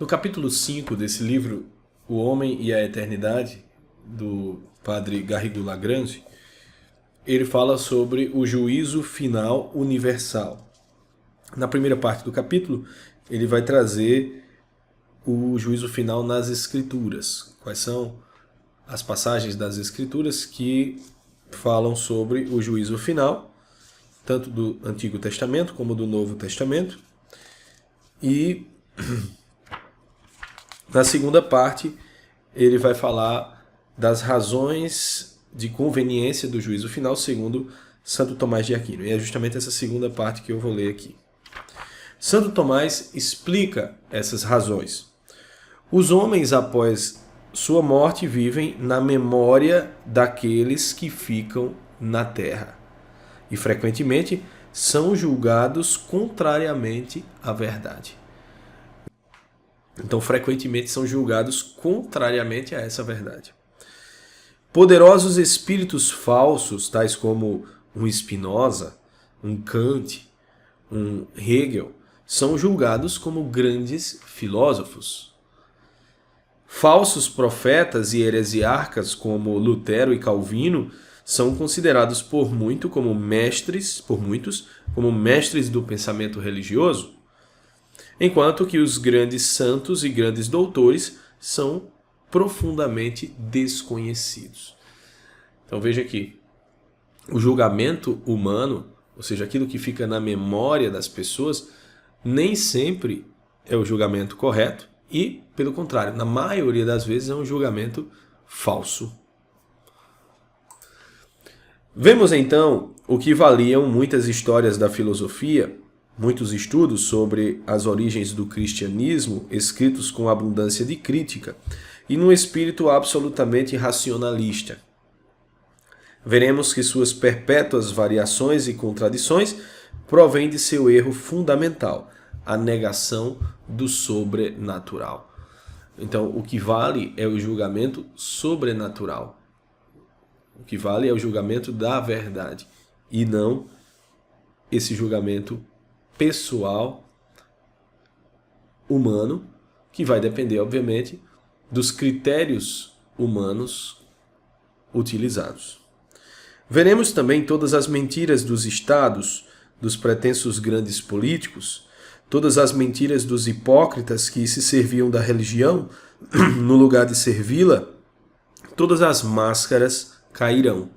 No capítulo 5 desse livro, O Homem e a Eternidade, do padre Garrigou Lagrange, ele fala sobre o juízo final universal. Na primeira parte do capítulo, ele vai trazer o juízo final nas Escrituras. Quais são as passagens das Escrituras que falam sobre o juízo final, tanto do Antigo Testamento como do Novo Testamento. E na segunda parte, ele vai falar das razões de conveniência do juízo final, segundo Santo Tomás de Aquino. E é justamente essa segunda parte que eu vou ler aqui. Santo Tomás explica essas razões. Os homens, após sua morte, vivem na memória daqueles que ficam na terra e, frequentemente, são julgados contrariamente à verdade. Então, frequentemente, são julgados contrariamente a essa verdade. Poderosos espíritos falsos, tais como um Spinoza, um Kant, um Hegel, são julgados como grandes filósofos. Falsos profetas e heresiarcas como Lutero e Calvino são considerados por muitos como mestres do pensamento religioso, enquanto que os grandes santos e grandes doutores são profundamente desconhecidos. Então veja aqui, o julgamento humano, ou seja, aquilo que fica na memória das pessoas, nem sempre é o julgamento correto e, pelo contrário, na maioria das vezes é um julgamento falso. Vemos então o que valiam muitas histórias da filosofia, muitos estudos sobre as origens do cristianismo, escritos com abundância de crítica e num espírito absolutamente racionalista. Veremos que suas perpétuas variações e contradições provém de seu erro fundamental, a negação do sobrenatural. Então, o que vale é o julgamento sobrenatural. O que vale é o julgamento da verdade e não esse julgamento pessoal, humano, que vai depender, obviamente, dos critérios humanos utilizados. Veremos também todas as mentiras dos estados, dos pretensos grandes políticos, todas as mentiras dos hipócritas que se serviam da religião no lugar de servi-la, todas as máscaras cairão.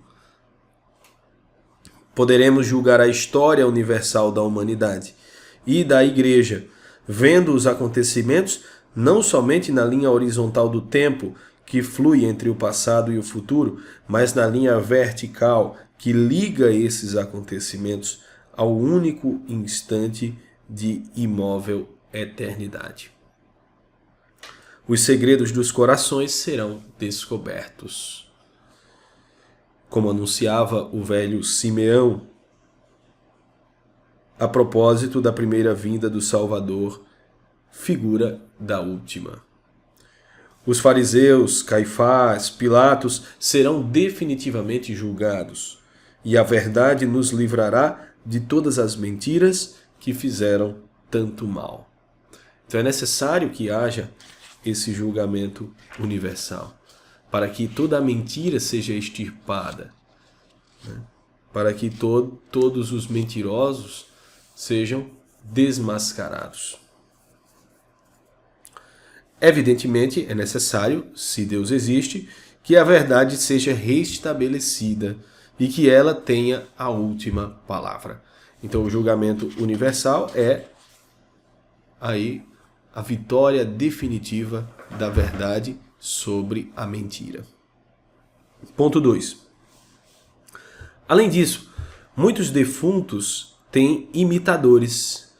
Poderemos julgar a história universal da humanidade e da Igreja, vendo os acontecimentos não somente na linha horizontal do tempo, que flui entre o passado e o futuro, mas na linha vertical que liga esses acontecimentos ao único instante de imóvel eternidade. Os segredos dos corações serão descobertos. Como anunciava o velho Simeão, a propósito da primeira vinda do Salvador, figura da última. Os fariseus, Caifás, Pilatos serão definitivamente julgados, e a verdade nos livrará de todas as mentiras que fizeram tanto mal. Então é necessário que haja esse julgamento universal, para que toda a mentira seja extirpada, né? Para que todos os mentirosos sejam desmascarados. Evidentemente, é necessário, se Deus existe, que a verdade seja restabelecida e que ela tenha a última palavra. Então, o julgamento universal é aí a vitória definitiva da verdade sobre a mentira. Ponto 2. Além disso, muitos defuntos têm imitadores,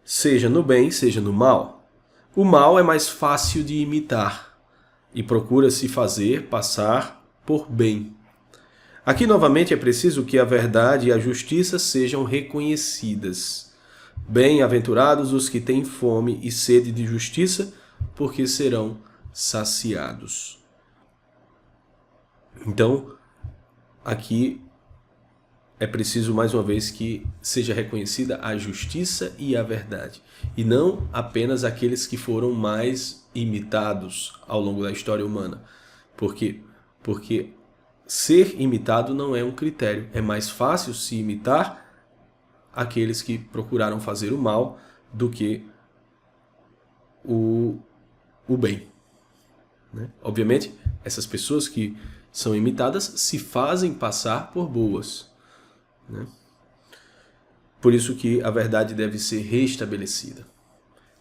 seja no bem, seja no mal. O mal é mais fácil de imitar e procura se fazer passar por bem. Aqui novamente é preciso que a verdade e a justiça sejam reconhecidas. Bem-aventurados os que têm fome e sede de justiça, porque serão saciados. Então, aqui é preciso, mais uma vez, que seja reconhecida a justiça e a verdade. E não apenas aqueles que foram mais imitados ao longo da história humana. Por quê? Porque ser imitado não é um critério. É mais fácil se imitar aqueles que procuraram fazer o mal do que o bem. Né? Obviamente, essas pessoas que são imitadas se fazem passar por boas. Né? Por isso que a verdade deve ser restabelecida.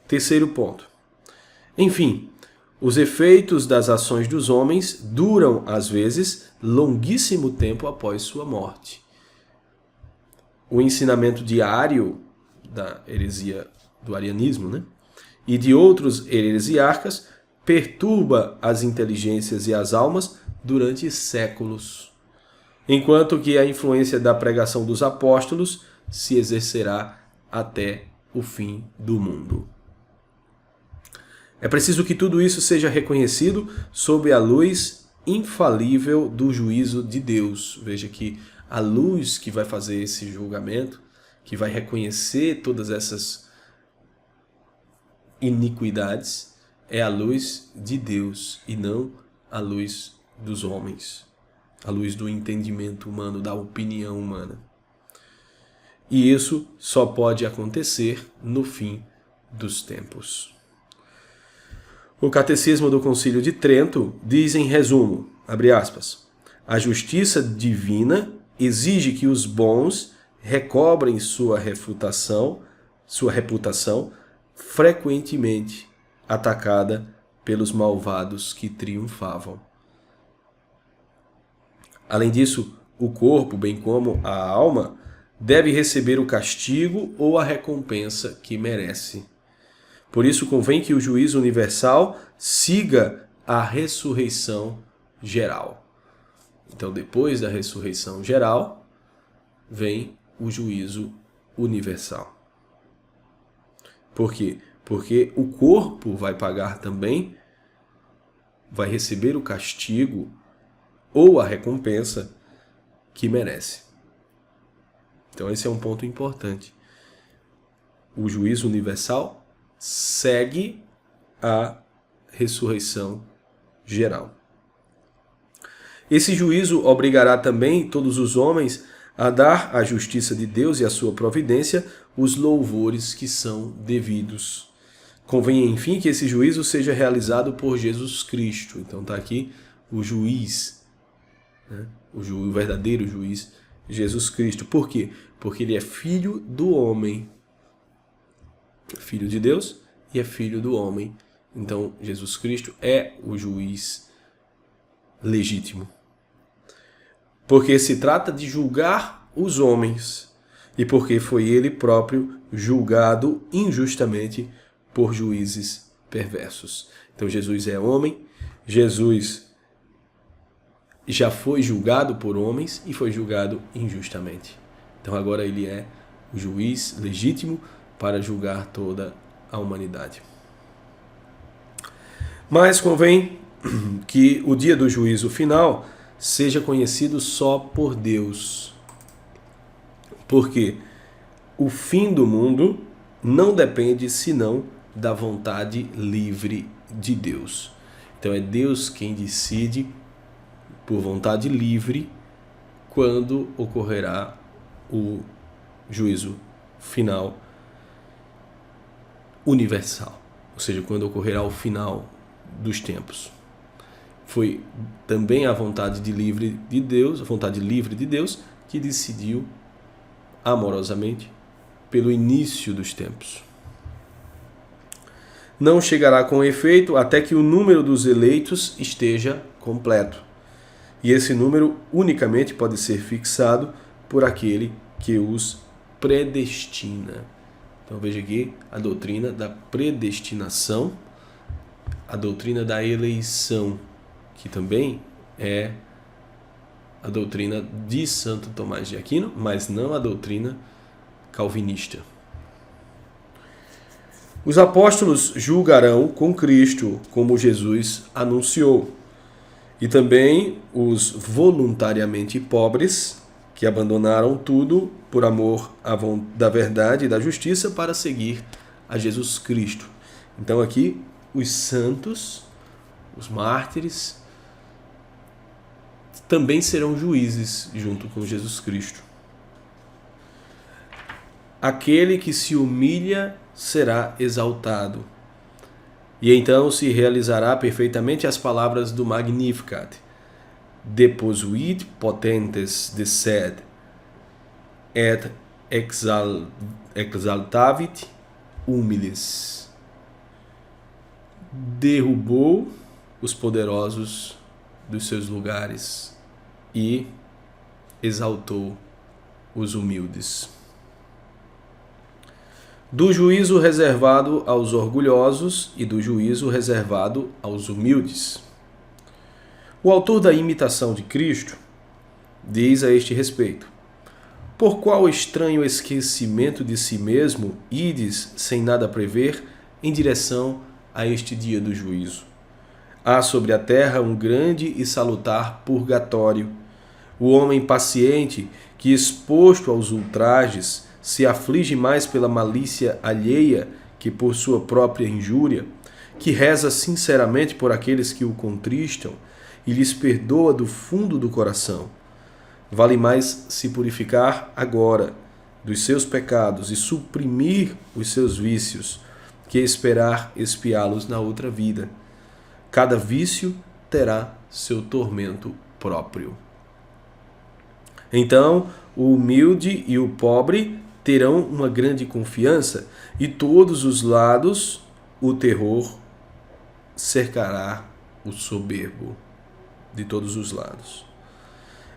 Terceiro ponto. Enfim, os efeitos das ações dos homens duram, às vezes, longuíssimo tempo após sua morte. O ensinamento diário da heresia do arianismo, né? E de outros heresiarcas perturba as inteligências e as almas durante séculos, enquanto que a influência da pregação dos apóstolos se exercerá até o fim do mundo. É preciso que tudo isso seja reconhecido sob a luz infalível do juízo de Deus. Veja que a luz que vai fazer esse julgamento, que vai reconhecer todas essas iniquidades, é a luz de Deus e não a luz dos homens, a luz do entendimento humano, da opinião humana. E isso só pode acontecer no fim dos tempos. O Catecismo do Concílio de Trento diz em resumo, abre aspas, a justiça divina exige que os bons recobrem sua reputação frequentemente atacada pelos malvados que triunfavam. Além disso, o corpo, bem como a alma, deve receber o castigo ou a recompensa que merece. Por isso convém que o juízo universal siga a ressurreição geral. Então, depois da ressurreição geral, vem o juízo universal. Por quê? Porque o corpo vai pagar também, vai receber o castigo ou a recompensa que merece. Então esse é um ponto importante. O juízo universal segue a ressurreição geral. Esse juízo obrigará também todos os homens a dar à justiça de Deus e à sua providência os louvores que são devidos. Convém, enfim, que esse juízo seja realizado por Jesus Cristo. Então está aqui o juiz, né? O verdadeiro juiz, Jesus Cristo. Por quê? Porque ele é filho do homem, filho de Deus e é filho do homem. Então Jesus Cristo é o juiz legítimo. Porque se trata de julgar os homens e porque foi ele próprio julgado injustamente por juízes perversos. Então Jesus é homem, Jesus já foi julgado por homens e foi julgado injustamente. Então agora ele é o juiz legítimo para julgar toda a humanidade. Mas convém que o dia do juízo final seja conhecido só por Deus. Porque o fim do mundo não depende senão da vontade livre de Deus. Então é Deus quem decide, por vontade livre, quando ocorrerá o juízo final universal. Ou seja, quando ocorrerá o final dos tempos. Foi também a vontade livre de Deus que decidiu amorosamente pelo início dos tempos. Não chegará com efeito até que o número dos eleitos esteja completo. E esse número unicamente pode ser fixado por aquele que os predestina. Então veja aqui a doutrina da predestinação, a doutrina da eleição, que também é a doutrina de Santo Tomás de Aquino, mas não a doutrina calvinista. Os apóstolos julgarão com Cristo, como Jesus anunciou. E também os voluntariamente pobres, que abandonaram tudo por amor da verdade e da justiça para seguir a Jesus Cristo. Então aqui os santos, os mártires, também serão juízes junto com Jesus Cristo. Aquele que se humilha será exaltado. E então se realizará perfeitamente as palavras do Magnificat. Deposuit potentes de sed, et exaltavit humiles. Derrubou os poderosos dos seus lugares e exaltou os humildes. Do juízo reservado aos orgulhosos e do juízo reservado aos humildes. O autor da Imitação de Cristo diz a este respeito: por qual estranho esquecimento de si mesmo ides, sem nada prever, em direção a este dia do juízo? Há sobre a terra um grande e salutar purgatório. O homem paciente, que exposto aos ultrajes, se aflige mais pela malícia alheia que por sua própria injúria, que reza sinceramente por aqueles que o contristam e lhes perdoa do fundo do coração. Vale mais se purificar agora dos seus pecados e suprimir os seus vícios, que esperar expiá-los na outra vida. Cada vício terá seu tormento próprio. Então, o humilde e o pobre terão uma grande confiança, e todos os lados o terror cercará o soberbo, de todos os lados.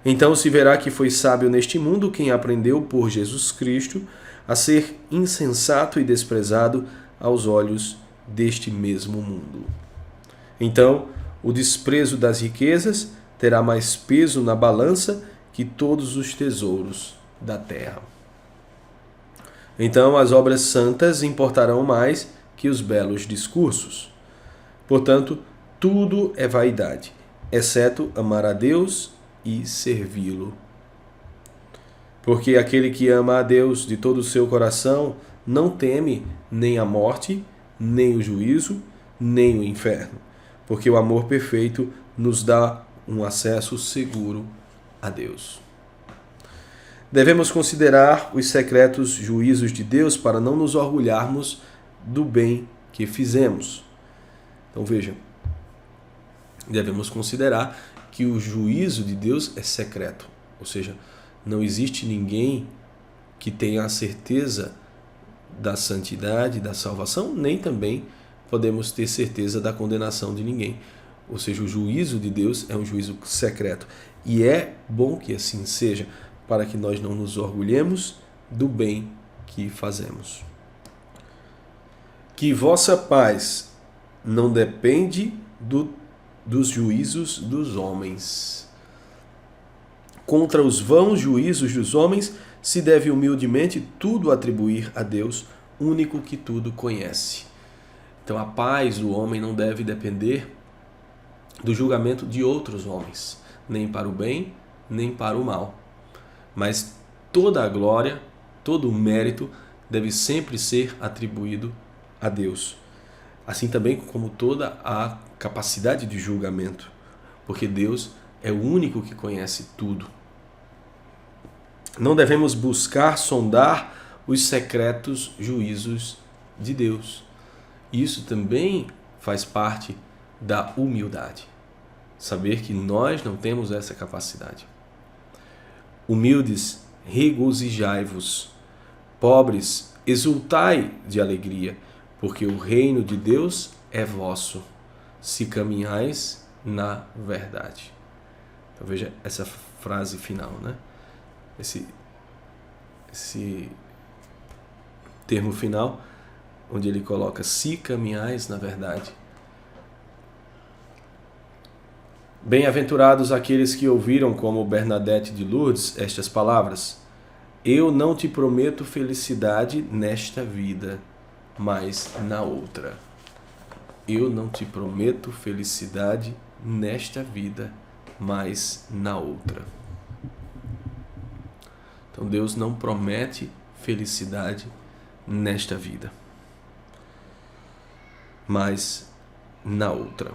Então se verá que foi sábio neste mundo quem aprendeu por Jesus Cristo a ser insensato e desprezado aos olhos deste mesmo mundo. Então, o desprezo das riquezas terá mais peso na balança que todos os tesouros da terra. Então, as obras santas importarão mais que os belos discursos. Portanto, tudo é vaidade, exceto amar a Deus e servi-lo. Porque aquele que ama a Deus de todo o seu coração não teme nem a morte, nem o juízo, nem o inferno, porque o amor perfeito nos dá um acesso seguro a Deus. Devemos considerar os secretos juízos de Deus para não nos orgulharmos do bem que fizemos. Então veja, devemos considerar que o juízo de Deus é secreto, ou seja, não existe ninguém que tenha a certeza da santidade, da salvação, nem também podemos ter certeza da condenação de ninguém. Ou seja, o juízo de Deus é um juízo secreto. E é bom que assim seja, para que nós não nos orgulhemos do bem que fazemos. Que vossa paz não depende dos juízos dos homens. Contra os vãos juízos dos homens se deve humildemente tudo atribuir a Deus, único que tudo conhece. Então a paz do homem não deve depender do julgamento de outros homens, nem para o bem, nem para o mal. Mas toda a glória, todo o mérito deve sempre ser atribuído a Deus. Assim também como toda a capacidade de julgamento, porque Deus é o único que conhece tudo. Não devemos buscar sondar os secretos juízos de Deus. Isso também faz parte da humildade. Saber que nós não temos essa capacidade. Humildes, regozijai-vos. Pobres, exultai de alegria, porque o reino de Deus é vosso, se caminhais na verdade. Então veja essa frase final, né? Esse termo final, onde ele coloca se caminhais na verdade. Bem-aventurados aqueles que ouviram, como Bernadette de Lourdes, estas palavras: eu não te prometo felicidade nesta vida, mas na outra. Eu não te prometo felicidade nesta vida, mas na outra. Então Deus não promete felicidade nesta vida, mas na outra.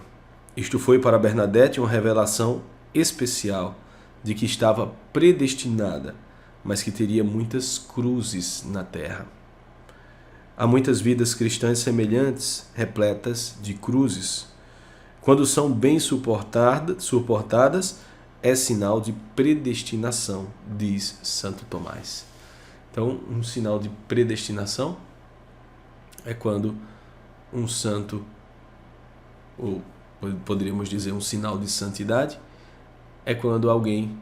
Isto foi para Bernadette uma revelação especial de que estava predestinada, mas que teria muitas cruzes na terra. Há muitas vidas cristãs semelhantes, repletas de cruzes. Quando são bem suportadas, é sinal de predestinação, diz Santo Tomás. Então, um sinal de predestinação é quando um santo, ou poderíamos dizer um sinal de santidade, é quando alguém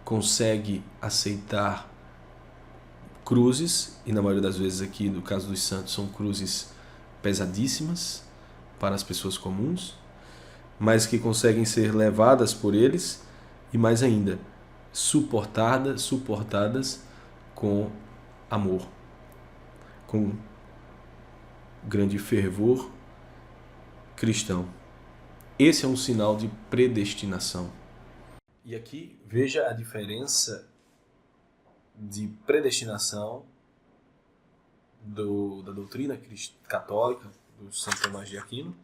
consegue aceitar cruzes, e na maioria das vezes aqui, no caso dos santos, são cruzes pesadíssimas para as pessoas comuns, mas que conseguem ser levadas por eles e, mais ainda, suportadas com amor, com grande fervor cristão. Esse é um sinal de predestinação. E aqui veja a diferença de predestinação da doutrina católica do Santo Tomás de Aquino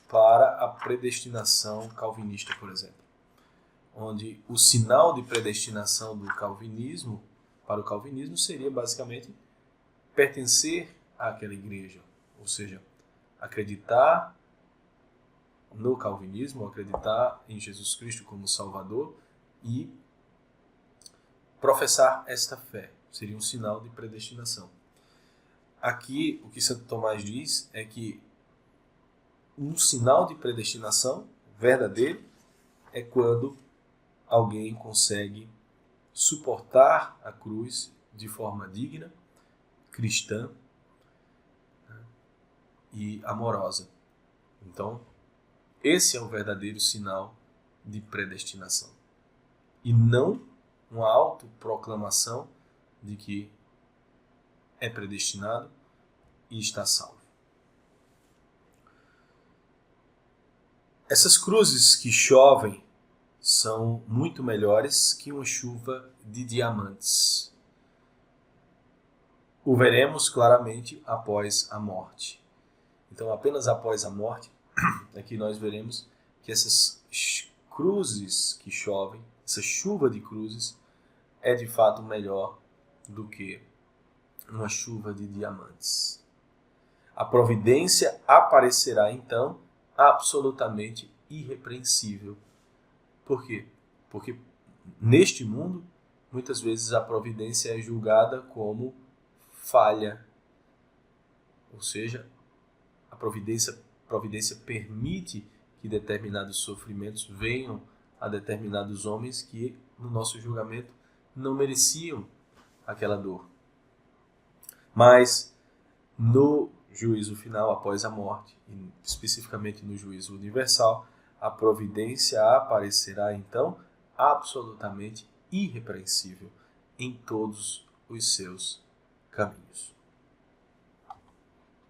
para a predestinação calvinista, por exemplo, onde o sinal de predestinação do calvinismo, para o calvinismo, seria basicamente pertencer àquela igreja, ou seja, acreditar no calvinismo, acreditar em Jesus Cristo como Salvador e professar esta fé. Seria um sinal de predestinação. Aqui, o que Santo Tomás diz é que um sinal de predestinação verdadeiro é quando alguém consegue suportar a cruz de forma digna, cristã e amorosa. Então, esse é o verdadeiro sinal de predestinação. E não uma autoproclamação de que é predestinado e está salvo. Essas cruzes que chovem são muito melhores que uma chuva de diamantes. O veremos claramente após a morte. Então, apenas após a morte é que nós veremos que essas cruzes que chovem, essa chuva de cruzes, é de fato melhor do que uma chuva de diamantes. A providência aparecerá então absolutamente irrepreensível. Por quê? Porque neste mundo, muitas vezes a providência é julgada como falha. Ou seja, a providência permite que determinados sofrimentos venham a determinados homens que, no nosso julgamento, não mereciam aquela dor. Mas, no juízo final, após a morte, e especificamente no juízo universal, a providência aparecerá, então, absolutamente irrepreensível em todos os seus caminhos.